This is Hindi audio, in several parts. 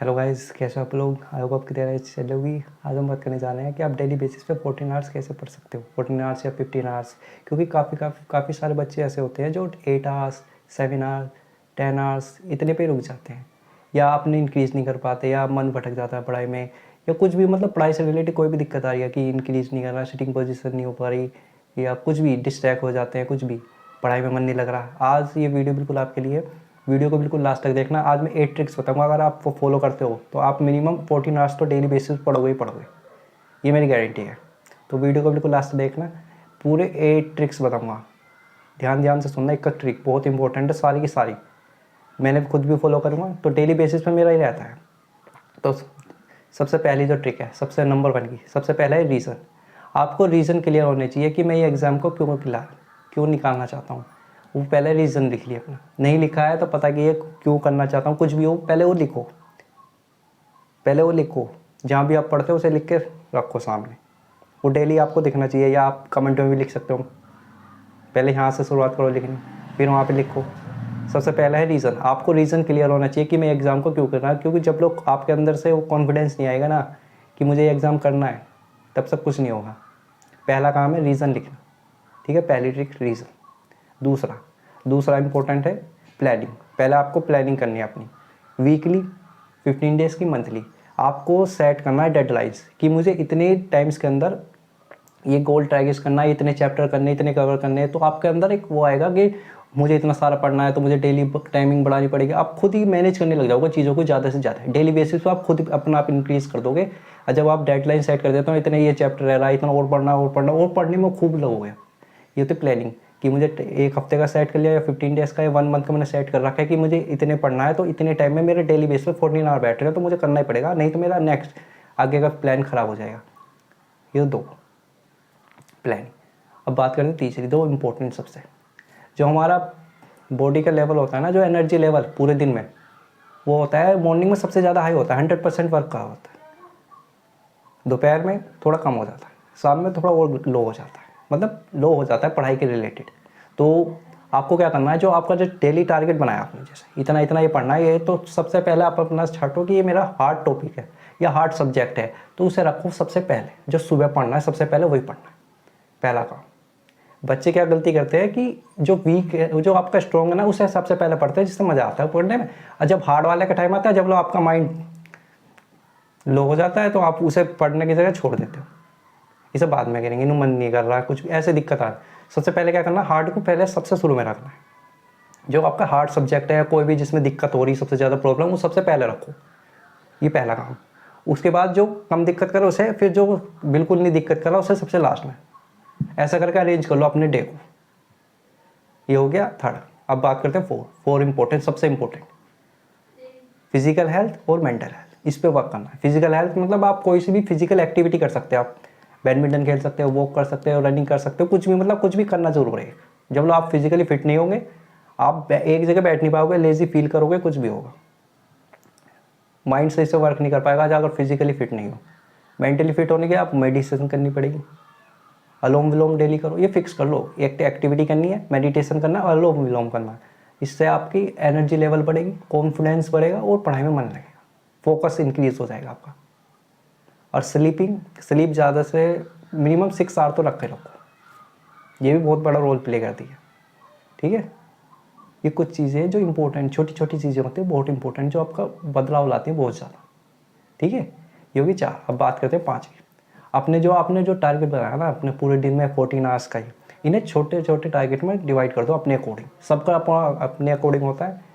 हेलो गाइस, कैसे हो आप लोग। आई होप आपकी तरह चलोगी। आज हम बात करने जा रहे हैं कि आप डेली बेसिस पे 14 आवर्स कैसे पढ़ सकते हो, 14 आवर्स या 15 आवर्स। क्योंकि काफ़ी सारे बच्चे ऐसे होते हैं जो 8 आवर्स, 7 आवर्स, 10 आवर्स इतने पे रुक जाते हैं, या आपने इंक्रीज़ नहीं कर पाते, या मन भटक जाता है पढ़ाई में, या कुछ भी मतलब पढ़ाई से रिलेटेड कोई भी दिक्कत आ रही है कि इंक्रीज़ नहीं कर रहा, सिटिंग पोजीशन नहीं हो पा रही, या कुछ भी डिस्ट्रैक्ट हो जाते हैं, कुछ भी पढ़ाई में मन नहीं लग रहा। आज ये वीडियो बिल्कुल आपके लिए। वीडियो को बिल्कुल लास्ट तक देखना। आज मैं 8 ट्रिक्स बताऊंगा, अगर आप वो फॉलो करते हो तो आप मिनिमम 14 आवर्स तो डेली बेसिस पर पढ़ोगे ही पढ़ोगे, ये मेरी गारंटी है। तो वीडियो को बिल्कुल लास्ट तक देखना, पूरे 8 ट्रिक्स बताऊंगा। ध्यान ध्यान से सुनना, एक ट्रिक बहुत इंपॉर्टेंट है, सारी की सारी मैंने खुद भी फॉलो करूँगा, तो डेली बेसिस पर मेरा ही रहता है। तो सबसे पहली जो ट्रिक है, सबसे नंबर 1 की, सबसे पहला है रीज़न। आपको रीज़न क्लियर होने चाहिए कि मैं ये एग्ज़ाम को क्यों निकालना चाहता हूँ। वो पहले रीज़न लिख लिया अपना। नहीं लिखा है तो पता कि ये क्यों करना चाहता हूँ, कुछ भी हो पहले वो लिखो। पहले वो लिखो, जहाँ भी आप पढ़ते हो उसे लिख के रखो सामने। वो डेली आपको दिखना चाहिए, या आप कमेंट में भी लिख सकते हो। पहले यहाँ से शुरुआत करो लिखनी, फिर वहाँ पे लिखो। सबसे पहला है रीज़न। आपको रीज़न क्लियर होना चाहिए कि मैं एग्ज़ाम को क्यों करना है। क्योंकि जब लोग आपके अंदर से वो कॉन्फिडेंस नहीं आएगा ना कि मुझे ये एग्ज़ाम करना है, तब सब कुछ नहीं होगा। पहला काम है रीज़न लिखना, ठीक है। पहली ट्रिक रीज़न। दूसरा इंपॉर्टेंट है प्लानिंग। पहले आपको प्लानिंग करनी है अपनी, वीकली, 15 डेज़ की, मंथली। आपको सेट करना है डेडलाइंस कि मुझे इतने टाइम्स के अंदर ये गोल टारगेट्स करना है, इतने चैप्टर करने, इतने कवर करने हैं। तो आपके अंदर एक वो आएगा कि मुझे इतना सारा पढ़ना है, तो मुझे डेली टाइमिंग बढ़ानी पड़ेगी। आप खुद ही मैनेज करने लग जाओगे चीज़ों को ज़्यादा से ज़्यादा। डेली बेसिस पर आप खुद अपना आप इंक्रीज़ कर दोगे। और जब आप डेडलाइन सेट कर देते हो, इतने ये चैप्टर रह रहा है, इतना और पढ़ना और पढ़ने में खूब लगोगे। ये तो प्लानिंग कि मुझे एक हफ्ते का सेट कर लिया, या 15 डेज़ का, या 1 मंथ का मैंने सेट कर रखा है कि मुझे इतने पढ़ना है, तो इतने टाइम में मेरे डेली बेस पर 14 आवर बैठ रहे हैं, तो मुझे करना ही पड़ेगा, नहीं तो मेरा नेक्स्ट आगे का प्लान ख़राब हो जाएगा। ये दो प्लान। अब बात करते हैं तीसरी, दो इम्पोर्टेंट सबसे। जो हमारा बॉडी का लेवल होता है ना, जो एनर्जी लेवल पूरे दिन में, वो होता है मॉर्निंग में सबसे ज़्यादा हाई होता है, 100% वर्क का होता है। दोपहर में थोड़ा कम हो जाता है, शाम में थोड़ा और लो हो जाता है, मतलब लो हो जाता है पढ़ाई के रिलेटेड। तो आपको क्या करना है, जो आपका जो डेली टारगेट बनाया आपने, जैसे इतना इतना ये पढ़ना है, ये तो सबसे पहले आप अपना छाटो कि ये मेरा हार्ड टॉपिक है या हार्ड सब्जेक्ट है, तो उसे रखो सबसे पहले। जो सुबह पढ़ना है सबसे पहले वही पढ़ना है, पहला काम। बच्चे क्या गलती करते हैं कि जो वीक है, जो आपका स्ट्रॉन्ग है ना, उसे सबसे पहले पढ़ते हैं, जिससे मज़ा आता है पढ़ने में। और जब हार्ड वाले का टाइम आता है, जब लोग आपका माइंड लो हो जाता है, तो आप उसे पढ़ने की जगह छोड़ देते हो, इसे बाद में करेंगे, इन्हें मन नहीं कर रहा, कुछ भी ऐसे दिक्कत आ रही। सबसे पहले क्या करना, हार्ड को पहले सबसे शुरू में रखना है। जो आपका हार्ड सब्जेक्ट है, कोई भी जिसमें दिक्कत हो रही, सबसे ज़्यादा प्रॉब्लम, वो सबसे पहले रखो। ये पहला काम। उसके बाद जो कम दिक्कत करे उसे, फिर जो बिल्कुल नहीं दिक्कत कर रहा उसे सबसे लास्ट में। ऐसा करके अरेंज कर लो अपने डे को। ये हो गया थर्ड। अब बात करते हैं फोर इंपॉर्टेंट, सबसे इंपॉर्टेंट, फिजिकल हेल्थ और मेंटल हेल्थ। इस पे वर्क करना है। फिजिकल हेल्थ मतलब आप कोई सी भी फिजिकल एक्टिविटी कर सकते हो। आप बैडमिंटन खेल सकते हो, वॉक कर सकते हो, रनिंग कर सकते हो, कुछ भी, मतलब कुछ भी करना जरूर है। जब लोग आप फिजिकली फिट नहीं होंगे, आप एक जगह बैठ नहीं पाओगे, लेजी फील करोगे, कुछ भी होगा, माइंड सही से वर्क नहीं कर पाएगा अगर फिजिकली फिट नहीं हो। मेंटली फिट होने के आप मेडिटेशन करनी पड़ेगी, अनुलोम विलोम डेली करो। ये फिक्स कर लो, एक एक्टिविटी करनी है, मेडिटेशन करना है, अनुलोम विलोम करना है। इससे आपकी एनर्जी लेवल बढ़ेगी, कॉन्फिडेंस बढ़ेगा, और पढ़ाई में मन लगेगा, फोकस इंक्रीज हो जाएगा आपका। और स्लीप ज़्यादा से मिनिमम 6 आवर तो रख के रखो, ये भी बहुत बड़ा रोल प्ले करती है, ठीक है। ये कुछ चीज़ें हैं जो इंपॉर्टेंट, छोटी छोटी चीज़ें होती हैं, बहुत इंपॉर्टेंट, जो आपका बदलाव लाती हैं बहुत ज़्यादा, ठीक है। ये होगी 4। अब बात करते हैं 5 की। आपने जो टारगेट बनाया ना अपने पूरे दिन में 14 आवर्स का ही, इन्हें छोटे छोटे टारगेट में डिवाइड कर दो अपने अकॉर्डिंग। सबका अपने अकॉर्डिंग होता है।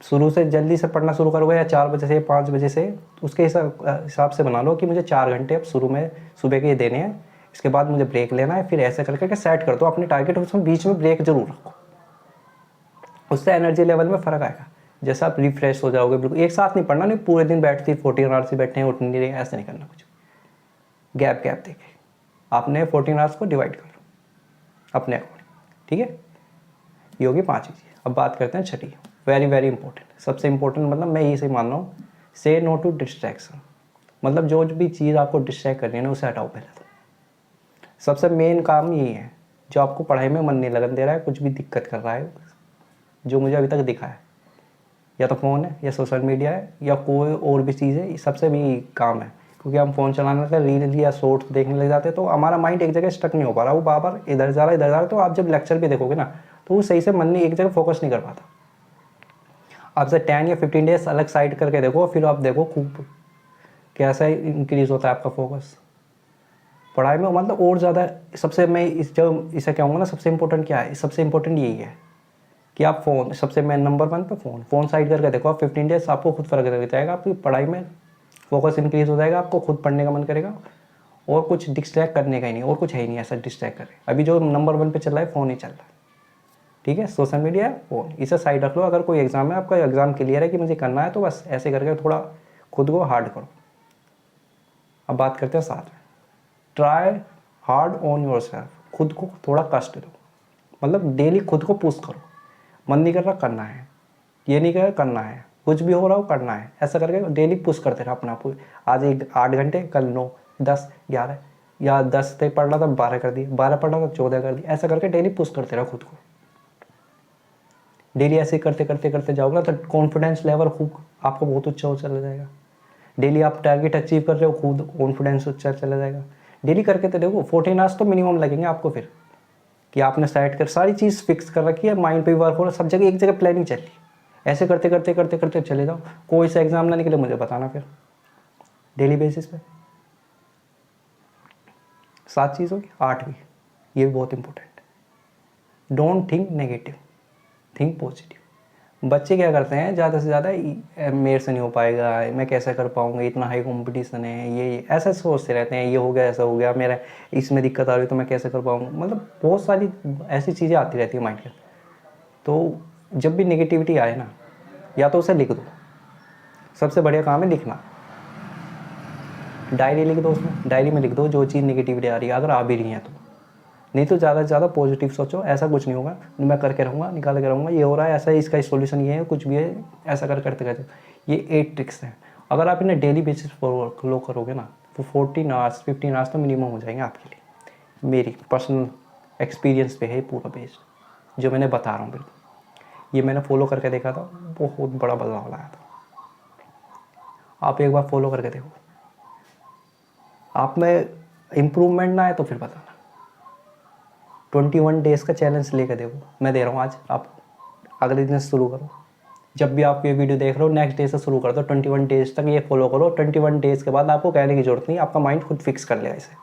शुरू से जल्दी से पढ़ना शुरू करोगे, या 4 बजे से 5 बजे से, उसके हिसाब से बना लो कि मुझे 4 घंटे अब शुरू में सुबह के देने हैं, इसके बाद मुझे ब्रेक लेना है। फिर ऐसे करके सेट कर दो अपने टारगेट, उसमें बीच में ब्रेक जरूर रखो। उससे एनर्जी लेवल में फ़र्क आएगा। जैसा आप रिफ्रेश हो जाओगे। बिल्कुल एक साथ नहीं पढ़ना, नहीं पूरे दिन बैठती 14 आवर्स से बैठे हैं, उठ नहीं रहे, ऐसा नहीं करना। कुछ गैप देके आपने 14 आवर्स को डिवाइड कर लो अपने अकॉर्डिंग, ठीक है। ये होगी 5 चीज़ें। अब बात करते हैं 6ठी, वेरी वेरी इंपॉर्टेंट, सबसे इंपॉर्टेंट, मतलब मैं यही से मान रहा हूँ, से नो टू डिस्ट्रैक्शन। मतलब जो भी चीज़ आपको डिस्ट्रैक्ट करनी है ना, उसे हटाओ पहले तो। सबसे मेन काम यही है, जो आपको पढ़ाई में मन नहीं लगन दे रहा है, कुछ भी दिक्कत कर रहा है, जो मुझे अभी तक दिखा है, या तो फ़ोन है, या सोशल मीडिया है, या कोई और भी चीज़ है, सबसे भी काम है। क्योंकि हम फ़ोन चलाने लगते हैं, रील या शॉर्ट्स देखने लग जाते हैं, तो हमारा माइंड एक जगह स्टक नहीं हो पा रहा, वो बार-बार इधर जा रहा है, इधर जा रहा है। तो आप जब लेक्चर भी देखोगे ना, तो वो सही से मन नहीं, एक जगह फोकस नहीं कर पाता। आपसे 10 या 15 डेज़ अलग साइड करके देखो, फिर आप देखो खूब कैसा इंक्रीज़ होता है आपका फोकस पढ़ाई में। मतलब और ज़्यादा सबसे मैं इसे कहूँगा ना, सबसे इम्पोर्टेंट क्या है, सबसे इम्पोर्टेंट यही है कि आप फ़ोन, सबसे मैं नंबर 1 पे फ़ोन साइड करके देखो आप 15 डेज़, आपको खुद फ़र्क लग जाएगा, आपकी पढ़ाई में फोकस इंक्रीज़ हो जाएगा, आपको खुद पढ़ने का मन करेगा, और कुछ डिस्ट्रैक्ट करने का ही नहीं, और कुछ है ही नहीं ऐसा डिस्ट्रैक्ट करे। अभी जो नंबर 1 पे चल रहा है, फ़ोन ही चल रहा है, ठीक है। सोशल मीडिया है, फ़ोन, इसे साइड रख लो। अगर कोई एग्ज़ाम है, आपका एग्ज़ाम क्लियर है कि मुझे करना है, तो बस ऐसे करके थोड़ा खुद को हार्ड करो। अब बात करते हैं साथ में, try hard on your self, खुद को थोड़ा कष्ट दो, मतलब डेली खुद को पुश करो। मन नहीं कर रहा, करना है, ये नहीं कर रहा, करना है, कुछ भी हो रहा हो करना है, ऐसा करके डेली पुश करते रहो अपना आप। आज 8 घंटे, कल 9, 10, 11, या 10 तक पढ़ रहा था 12 कर दिया, 12 पढ़ रहा था 14 कर दिया, ऐसा करके डेली पुश करते रहो खुद को। डेली ऐसे करते करते करते जाओगे ना, तो कॉन्फिडेंस लेवल खूब आपको बहुत ऊंचा हो चला जाएगा। डेली आप टारगेट अचीव कर रहे हो, खुद कॉन्फिडेंस ऊंचा चला जाएगा। डेली करके तो देखो 14 आवर्स तो मिनिमम लगेंगे आपको, फिर कि आपने सेट कर सारी चीज़ फिक्स कर रखी है, माइंड पे वर्क हो रहा है, सब जगह एक जगह प्लानिंग चल रही है। ऐसे करते करते करते करते चले जाओ, कोई सा एग्जाम ना निकले मुझे बताना फिर, डेली बेसिस पे। 7 चीज़ होगी, 8वीं, ये भी बहुत important, don't think negative, think positive. बच्चे क्या करते हैं ज़्यादा से ज़्यादा, मेरे से नहीं हो पाएगा, मैं कैसे कर पाऊँगा, इतना हाई कंपटीशन है, ये ऐसे सोचते रहते हैं, ये हो गया, ऐसा हो गया, मेरा इसमें दिक्कत आ रही तो मैं कैसे कर पाऊँगा। मतलब बहुत सारी ऐसी चीज़ें आती रहती है माइंड के। तो जब भी नेगेटिविटी आए ना, या तो उसे लिख दो, सबसे बढ़िया काम है लिखना। डायरी लिख दो, उसमें डायरी में लिख दो जो चीज़ नेगेटिविटी आ रही है, अगर आ भी रही है तो। नहीं तो ज़्यादा से ज़्यादा पॉजिटिव सोचो, ऐसा कुछ नहीं होगा, मैं करके रहूँगा, निकाल के रहूँगा, ये हो रहा है ऐसा है, इसका सॉल्यूशन ये है, कुछ भी है, ऐसा करते करते। ये 8 ट्रिक्स हैं, अगर आप इन्हें डेली बेसिस पर फॉलो करोगे ना, तो 14 आवर्स 15 आवर्स तो मिनिमम हो जाएंगे आपके लिए। मेरी पर्सनल एक्सपीरियंस पे है पूरा बेस्ड, जो मैंने बता रहा हूँ बिल्कुल, ये मैंने फॉलो करके देखा था, बहुत बड़ा बदलाव लाया था। आप एक बार फॉलो करके देखो, आप में इम्प्रूवमेंट ना आए तो फिर बताना। 21 डेज़ का चैलेंज लेकर देखो, मैं दे रहा हूँ आज, आप अगले दिन से शुरू करो। जब भी आप ये वीडियो देख रहे हो, नेक्स्ट डे से शुरू कर दो, 21 डेज़ तक ये फॉलो करो। 21 डेज़ के बाद आपको कहने की जरूरत नहीं, आपका माइंड खुद फिक्स कर लेगा इसे,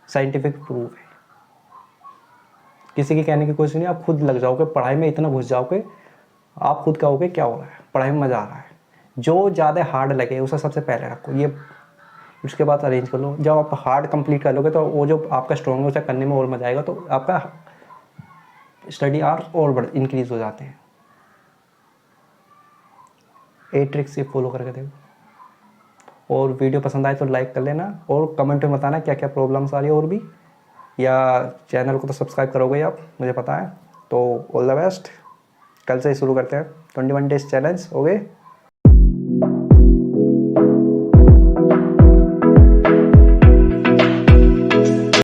साइंटिफिक प्रूफ है। किसी की कहने की कोशिश नहीं, आप खुद लग जाओगे पढ़ाई में, इतना घुस जाओगे, आप खुद कहोगे क्या हो रहा है, पढ़ाई में मज़ा आ रहा है। जो ज़्यादा हार्ड लगे उसे सबसे पहले रखो, ये उसके बाद अरेंज कर लो। जब आप हार्ड कंप्लीट कर लोगे तो वो जो आपका स्ट्रॉन्ग है उसे करने में और मजा आएगा, तो आपका स्टडी आवर्स और बढ़ इंक्रीज हो जाते हैं। 8 ट्रिक्स ये फॉलो करके देखो, और वीडियो पसंद आए तो लाइक कर लेना, और कमेंट में बताना क्या क्या प्रॉब्लम्स आ रही है और भी, या चैनल को तो सब्सक्राइब करोगे आप, मुझे पता है। तो ऑल द बेस्ट, कल से ही शुरू करते हैं 21 डेज चैलेंज। ओके।